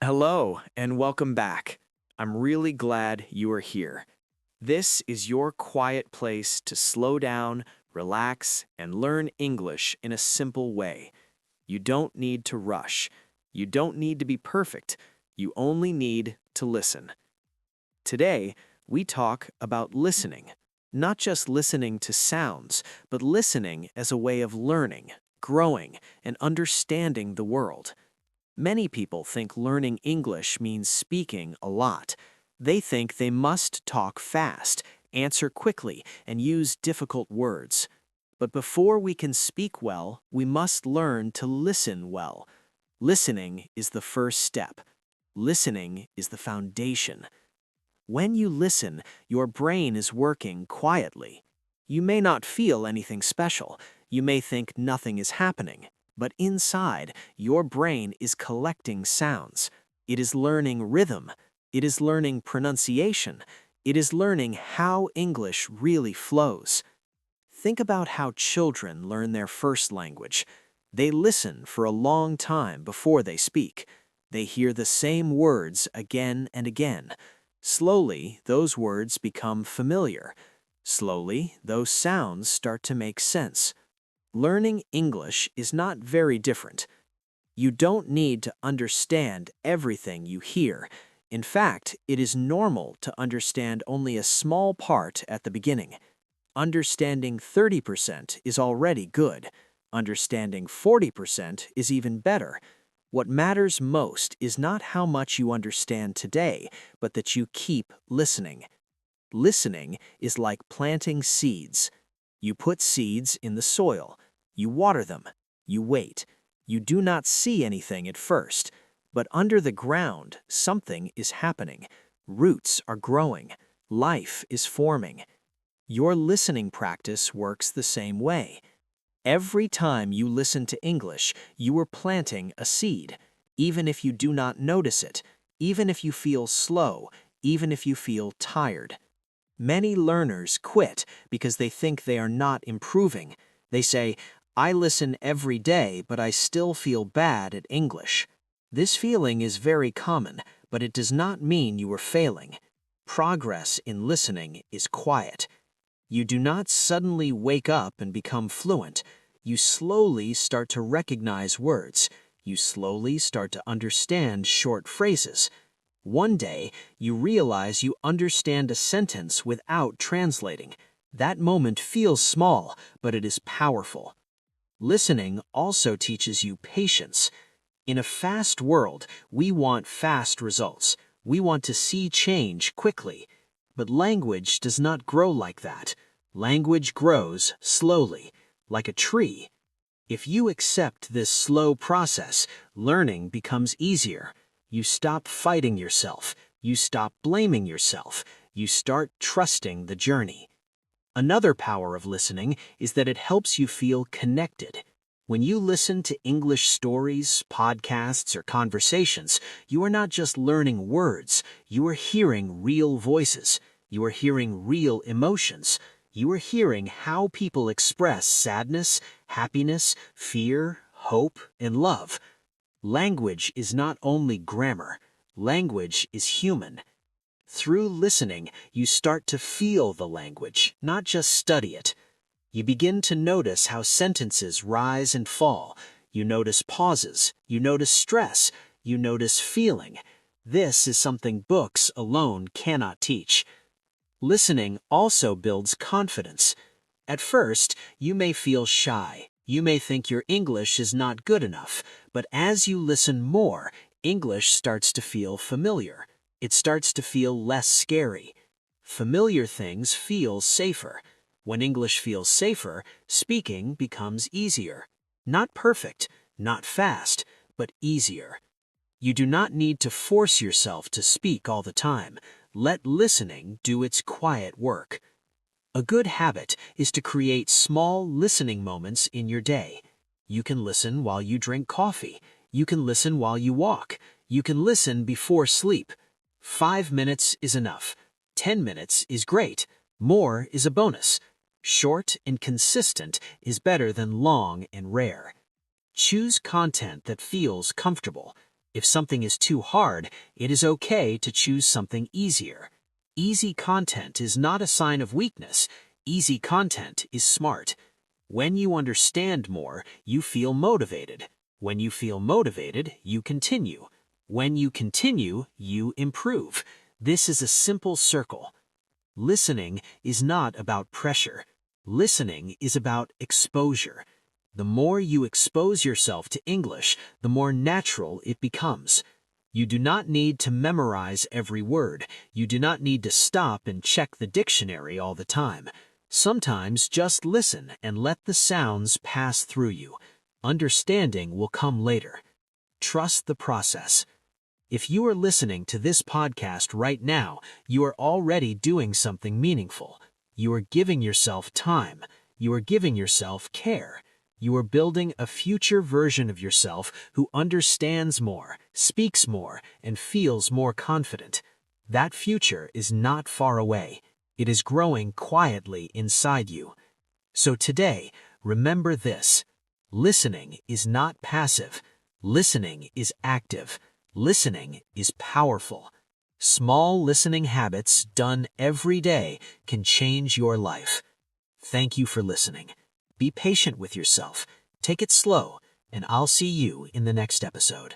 Hello, and welcome back. I'm really glad you are here. This is your quiet place to slow down, relax, and learn English in a simple way. You don't need to rush. You don't need to be perfect. You only need to listen. Today, we talk about listening. Not just listening to sounds, but listening as a way of learning, growing, and understanding the world. Many people think learning English means speaking a lot. They think they must talk fast, answer quickly, and use difficult words. But before we can speak well, we must learn to listen well. Listening is the first step. Listening is the foundation. When you listen, your brain is working quietly. You may not feel anything special. You may think nothing is happening. But inside, your brain is collecting sounds. It is learning rhythm. It is learning pronunciation. It is learning how English really flows. Think about how children learn their first language. They listen for a long time before they speak. They hear the same words again and again. Slowly, those words become familiar. Slowly, those sounds start to make sense. Learning English is not very different. You don't need to understand everything you hear. In fact, it is normal to understand only a small part at the beginning. Understanding 30% is already good. Understanding 40% is even better. What matters most is not how much you understand today, but that you keep listening. Listening is like planting seeds. You put seeds in the soil. You water them. You wait. You do not see anything at first. But under the ground, something is happening. Roots are growing. Life is forming. Your listening practice works the same way. Every time you listen to English, you are planting a seed, even if you do not notice it, even if you feel slow, even if you feel tired. Many learners quit because they think they are not improving. They say, "I listen every day, but I still feel bad at English." This feeling is very common, but it does not mean you are failing. Progress in listening is quiet. You do not suddenly wake up and become fluent. You slowly start to recognize words. You slowly start to understand short phrases. One day, you realize you understand a sentence without translating. That moment feels small, but it is powerful. Listening also teaches you patience. In a fast world, we want fast results. We want to see change quickly. But language does not grow like that. Language grows slowly, like a tree. If you accept this slow process, learning becomes easier. You stop fighting yourself. You stop blaming yourself. You start trusting the journey. Another power of listening is that it helps you feel connected. When you listen to English stories, podcasts, or conversations, you are not just learning words, you are hearing real voices. You are hearing real emotions. You are hearing how people express sadness, happiness, fear, hope, and love. Language is not only grammar. Language is human. Through listening, you start to feel the language, not just study it. You begin to notice how sentences rise and fall. You notice pauses. You notice stress. You notice feeling. This is something books alone cannot teach. Listening also builds confidence. At first, you may feel shy. You may think your English is not good enough. But as you listen more, English starts to feel familiar. It starts to feel less scary. Familiar things feel safer. When English feels safer, speaking becomes easier. Not perfect, not fast, but easier. You do not need to force yourself to speak all the time. Let listening do its quiet work. A good habit is to create small listening moments in your day. You can listen while you drink coffee. You can listen while you walk. You can listen before sleep. 5 minutes is enough. 10 minutes is great. More is a bonus. Short and consistent is better than long and rare. Choose content that feels comfortable. If something is too hard, it is okay to choose something easier. Easy content is not a sign of weakness. Easy content is smart. When you understand more, you feel motivated. When you feel motivated, you continue. When you continue, you improve. This is a simple circle. Listening is not about pressure. Listening is about exposure. The more you expose yourself to English, the more natural it becomes. You do not need to memorize every word. You do not need to stop and check the dictionary all the time. Sometimes just listen and let the sounds pass through you. Understanding will come later. Trust the process. If you are listening to this podcast right now, you are already doing something meaningful. You are giving yourself time. You are giving yourself care. You are building a future version of yourself who understands more, speaks more, and feels more confident. That future is not far away. It is growing quietly inside you. So today, remember this. Listening is not passive. Listening is active. Listening is powerful. Small listening habits done every day can change your life. Thank you for listening. Be patient with yourself. Take it slow, and I'll see you in the next episode.